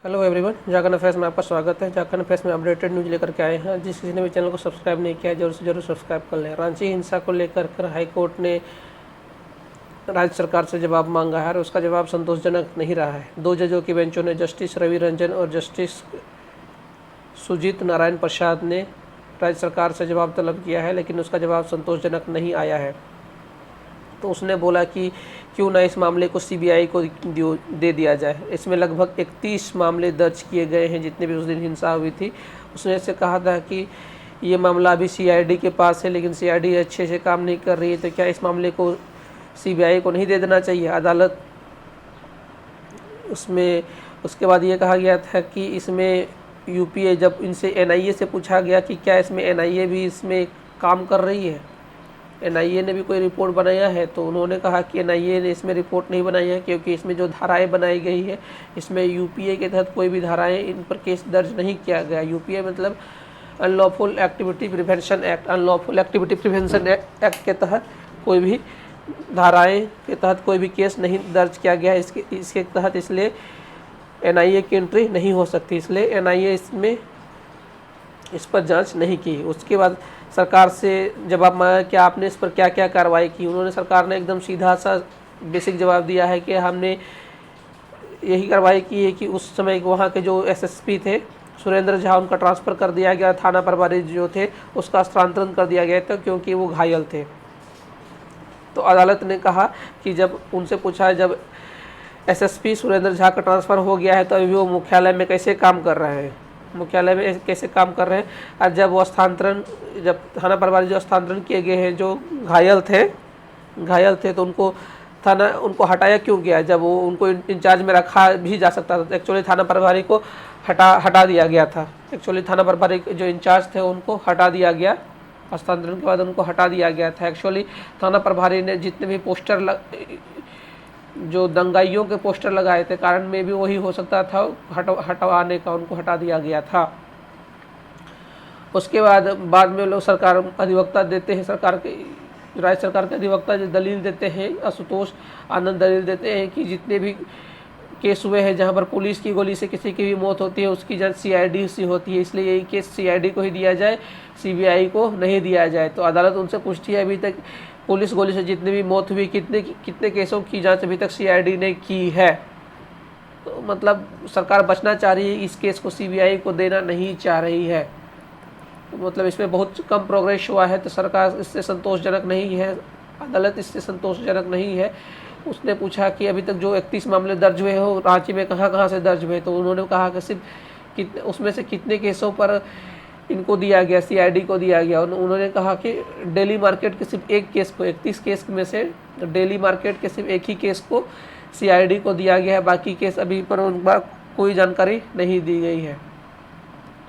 Hello everyone, जागरण affairs में आपका स्वागत है। जागरण अफेयर्स में अपडेटेड न्यूज़ लेकर के आए हैं। जिस किसी ने भी चैनल को सब्सक्राइब नहीं किया है जरूर से जरूर सब्सक्राइब कर लें। रांची हिंसा को लेकर हाई कोर्ट ने राज्य सरकार से जवाब मांगा है और उसका जवाब संतोषजनक नहीं रहा है। 2 जजों की बेंचों ने जस्टिस रवि रंजन और जस्टिस सुजीत नारायण प्रसाद ने राज्य सरकार से जवाब तलब किया है, लेकिन उसका जवाब संतोषजनक नहीं आया है। तो उसने बोला कि क्यों ना इस मामले को सीबीआई को दे दिया जाए। इसमें लगभग 31 मामले दर्ज किए गए हैं, जितने भी उस दिन हिंसा हुई थी। उसने ऐसे कहा था कि ये मामला अभी सीआईडी के पास है, लेकिन सीआईडी अच्छे से काम नहीं कर रही है, तो क्या इस मामले को सीबीआई को नहीं दे देना चाहिए अदालत। उसमें उसके बाद ये कहा गया था कि इसमें यूपीए, जब इनसे एनआईए से पूछा गया कि क्या इसमें एनआईए भी इसमें काम कर रही है, एनआईए ने भी कोई रिपोर्ट बनाया है, तो उन्होंने कहा कि एनआईए ने इसमें रिपोर्ट नहीं बनाई है, क्योंकि इसमें जो धाराएं बनाई गई है इसमें यूपीए के तहत कोई भी धाराएं इन पर केस दर्ज नहीं किया गया। यूपीए मतलब unlawful activity prevention act, unlawful activity prevention act के तहत कोई भी धाराएं के तहत कोई भी केस नहीं दर्ज किया गया है इसके तहत, इसलिए एनआईए की एंट्री नहीं हो सकती, इसलिए एनआईए इस पर जांच नहीं की। उसके बाद सरकार से जवाब मांगा कि आपने इस पर क्या क्या कार्रवाई की। उन्होंने, सरकार ने एकदम सीधा सा बेसिक जवाब दिया है कि हमने यही कार्रवाई की है कि उस समय वहाँ के जो एसएसपी थे सुरेंद्र झा, उनका ट्रांसफ़र कर दिया गया। थाना प्रभारी जो थे उसका स्थानांतरण कर दिया गया था, क्योंकि वो घायल थे। तो अदालत ने कहा कि जब उनसे पूछा, जब एसएसपी सुरेंद्र झा का ट्रांसफ़र हो गया है तो अभी वो मुख्यालय में कैसे काम कर रहे हैं, मुख्यालय में कैसे काम कर रहे हैं। और जब वो जब थाना प्रभारी जो स्थानांतरण किए गए हैं, जो घायल थे तो उनको हटाया क्यों गया, जब वो उनको इंचार्ज में रखा भी जा सकता था। एक्चुअली थाना प्रभारी को हटा दिया गया था। एक्चुअली थाना प्रभारी जो इंचार्ज थे उनको हटा दिया गया, स्थानांतरण के बाद उनको हटा दिया गया था। एक्चुअली थाना प्रभारी ने जितने भी पोस्टर जो दंगाइयों के पोस्टर लगाए थे, कारण में भी वही हो सकता था, हटवाने का, उनको हटा दिया गया था। उसके बाद में लोग सरकार अधिवक्ता देते हैं, राज्य सरकार के अधिवक्ता जो दलील देते हैं, आशुतोष आनंद दलील देते हैं कि जितने भी केस हुए हैं जहां पर पुलिस की गोली से किसी की भी मौत होती है, उसकी जांच सीआईडी से होती है, इसलिए यही केस सीआईडी को ही दिया जाए, सीबीआई को नहीं दिया जाए। तो अदालत उनसे पूछती है अभी तक पुलिस गोली से जितनी भी मौत हुई, कितने केसों की जांच अभी तक सीआईडी ने की है। तो मतलब सरकार बचना चाह रही है, इस केस को सीबीआई को देना नहीं चाह रही है। तो मतलब इसमें बहुत कम प्रोग्रेस हुआ है, तो सरकार इससे संतोषजनक नहीं है, अदालत इससे संतोषजनक नहीं है। उसने पूछा कि अभी तक जो 31 मामले दर्ज हुए हो रांची में कहाँ से दर्ज हुए, तो उन्होंने कहा कि सिर्फ उसमें से कितने केसों पर इनको दिया गया, सीआईडी को दिया गया। उन्होंने कहा कि डेली मार्केट के सिर्फ एक केस को, 31 केस में से डेली मार्केट के सिर्फ एक ही केस को सीआईडी को दिया गया है, बाकी केस अभी पर उन पर कोई जानकारी नहीं दी गई है।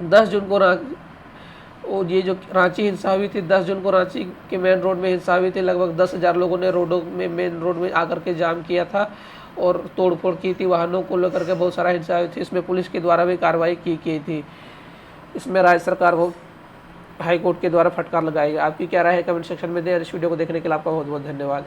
10 जून को ये जो रांची हिंसा हुई थी, 10 जून को रांची के मेन रोड में हिंसा हुई थी। लगभग 10,000 लोगों ने मेन रोड में आकर के जाम किया था और तोड़फोड़ की थी, वाहनों को लेकर के बहुत सारा हिंसा हुई थी। इसमें पुलिस के द्वारा भी कार्रवाई की थी। इसमें राज्य सरकार को हाई कोर्ट के द्वारा फटकार लगाएगा। आपकी क्या राय है कमेंट सेक्शन में दें। इस वीडियो को देखने के लिए आपका बहुत बहुत धन्यवाद।